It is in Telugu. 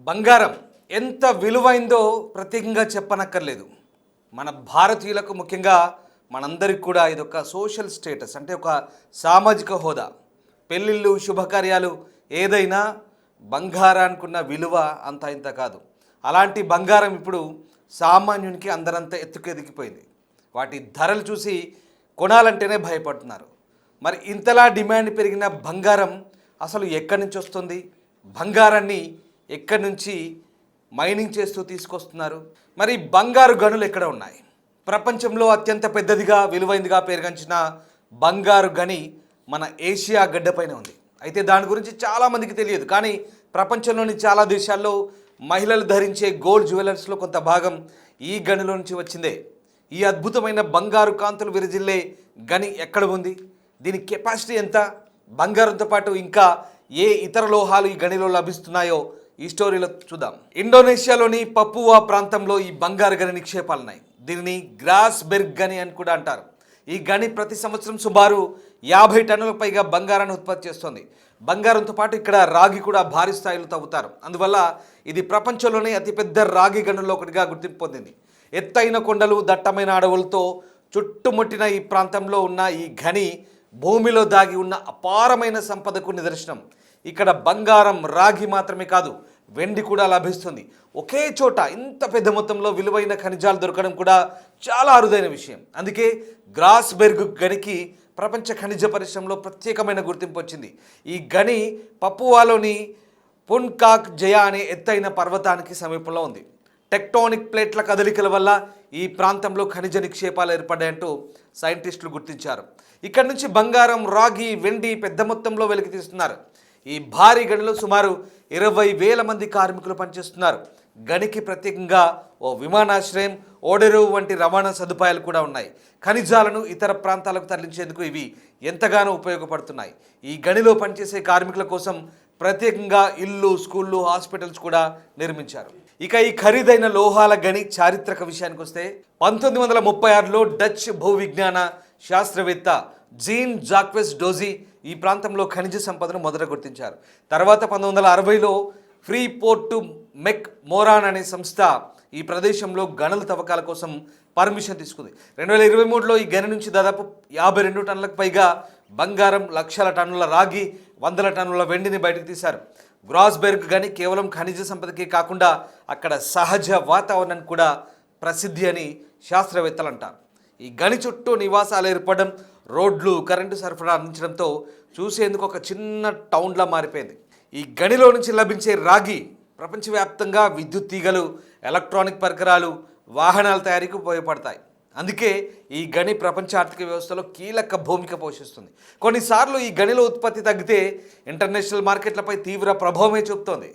బంగారం ఎంత విలువైందో ప్రత్యేకంగా చెప్పనక్కర్లేదు. మన భారతీయులకు ముఖ్యంగా మనందరికి కూడా ఇదొక సోషల్ స్టేటస్, అంటే ఒక సామాజిక హోదా. పెళ్ళిళ్ళు, శుభకార్యాలు ఏదైనా బంగారానికున్న విలువ అంత ఇంత కాదు. అలాంటి బంగారం ఇప్పుడు సామాన్యునికి అందరంతా ఎత్తుకెదిగిపోయింది. వాటి ధరలు చూసి కొనాలంటేనే భయపడుతున్నారు. మరి ఇంతలా డిమాండ్ పెరిగిన బంగారం అసలు ఎక్కడి నుంచి వస్తుంది? బంగారాన్ని ఎక్కడి నుంచి మైనింగ్ చేస్తూ తీసుకొస్తున్నారు? మరి బంగారు గనులు ఎక్కడ ఉన్నాయి? ప్రపంచంలో అత్యంత పెద్దదిగా విలువైందిగా పేరుగాంచిన బంగారు గని మన ఏషియా గడ్డపైన ఉంది. అయితే దాని గురించి చాలామందికి తెలియదు. కానీ ప్రపంచంలోని చాలా దేశాల్లో మహిళలు ధరించే గోల్డ్ జ్యువెలర్స్లో కొంత భాగం ఈ గనిలో నుంచి వచ్చిందే. ఈ అద్భుతమైన బంగారు కాంతులు విరజిల్లే గని ఎక్కడ ఉంది? దీని కెపాసిటీ ఎంత? బంగారంతో పాటు ఇంకా ఏ ఇతర లోహాలు ఈ గనిలో లభిస్తున్నాయో ఈ స్టోరీలో చూద్దాం. ఇండోనేషియాలోని పపువా ప్రాంతంలో ఈ బంగారు గని నిక్షేపాలున్నాయి. దీనిని గ్రాస్బెర్గ్ గని అని కూడా అంటారు. ఈ గని ప్రతి సంవత్సరం సుమారు 50 టన్నులకు పైగా బంగారాన్ని ఉత్పత్తి చేస్తుంది. బంగారంతో పాటు ఇక్కడ రాగి కూడా భారీ స్థాయిలో తవ్వుతారు. అందువల్ల ఇది ప్రపంచంలోనే అతిపెద్ద రాగి గనుల్లో ఒకటిగా గుర్తింపు పొందింది. ఎత్తైన కొండలు, దట్టమైన అడవులతో చుట్టుముట్టిన ఈ ప్రాంతంలో ఉన్న ఈ గని భూమిలో దాగి ఉన్న అపారమైన సంపదకు నిదర్శనం. ఇక్కడ బంగారం, రాగి మాత్రమే కాదు, వెండి కూడా లభిస్తుంది. ఒకే చోట ఇంత పెద్ద మొత్తంలో విలువైన ఖనిజాలు దొరకడం కూడా చాలా అరుదైన విషయం. అందుకే గ్రాస్బెర్గ్ గనికి ప్రపంచ ఖనిజ పరిశ్రమలో ప్రత్యేకమైన గుర్తింపు వచ్చింది. ఈ గని పపువాలోని పున్కాక్ జయా అనే ఎత్తైన పర్వతానికి సమీపంలో ఉంది. టెక్టోనిక్ ప్లేట్ల కదలికల వల్ల ఈ ప్రాంతంలో ఖనిజ నిక్షేపాలు ఏర్పడ్డాయంటూ సైంటిస్టులు గుర్తించారు. ఇక్కడ నుంచి బంగారం, రాగి, వెండి పెద్ద మొత్తంలో వెలికి తీస్తున్నారు. ఈ భారీ గనిలో సుమారు 20,000 మంది కార్మికులు పనిచేస్తున్నారు. గనికి ప్రత్యేకంగా ఓ విమానాశ్రయం, ఓడెరువు వంటి రవాణా సదుపాయాలు కూడా ఉన్నాయి. ఖనిజాలను ఇతర ప్రాంతాలకు తరలించేందుకు ఇవి ఎంతగానో ఉపయోగపడుతున్నాయి. ఈ గనిలో పనిచేసే కార్మికుల కోసం ప్రత్యేకంగా ఇల్లు, స్కూళ్ళు, హాస్పిటల్స్ కూడా నిర్మించారు. ఇక ఈ ఖరీదైన లోహాల గని చారిత్రక విషయానికి వస్తే 1936లో డచ్ భూ విజ్ఞాన శాస్త్రవేత్త జీన్ జాక్వెస్ డోజీ ఈ ప్రాంతంలో ఖనిజ సంపదను మొదట గుర్తించారు. తర్వాత 1960లో ఫ్రీ పోర్ట్ మెక్ మోరాన్ అనే సంస్థ ఈ ప్రదేశంలో గనుల తవ్వకాల కోసం పర్మిషన్ తీసుకుంది. 2023లో ఈ గని నుంచి దాదాపు 52 టన్నులకు పైగా బంగారం, లక్షల టన్నుల రాగి, వందల టన్నుల వెండిని బయటకు తీశారు. గ్రాస్బెర్గ్ గని కేవలం ఖనిజ సంపదకే కాకుండా అక్కడ సహజ వాతావరణం కూడా ప్రసిద్ధి అని శాస్త్రవేత్తలు అంటారు. ఈ గని చుట్టూ నివాసాలు ఏర్పడడం, రోడ్లు, కరెంటు సరఫరా అందించడంతో చూసేందుకు ఒక చిన్న టౌన్లా మారిపోయింది. ఈ గనిలో నుంచి లభించే రాగి ప్రపంచవ్యాప్తంగా విద్యుత్ తీగలు, ఎలక్ట్రానిక్ పరికరాలు, వాహనాల తయారీకి ఉపయోగపడతాయి. అందుకే ఈ గని ప్రపంచ ఆర్థిక వ్యవస్థలో కీలక భూమిక పోషిస్తుంది. కొన్నిసార్లు ఈ గనిలో ఉత్పత్తి తగ్గితే ఇంటర్నేషనల్ మార్కెట్లపై తీవ్ర ప్రభావమే చూపుతోంది.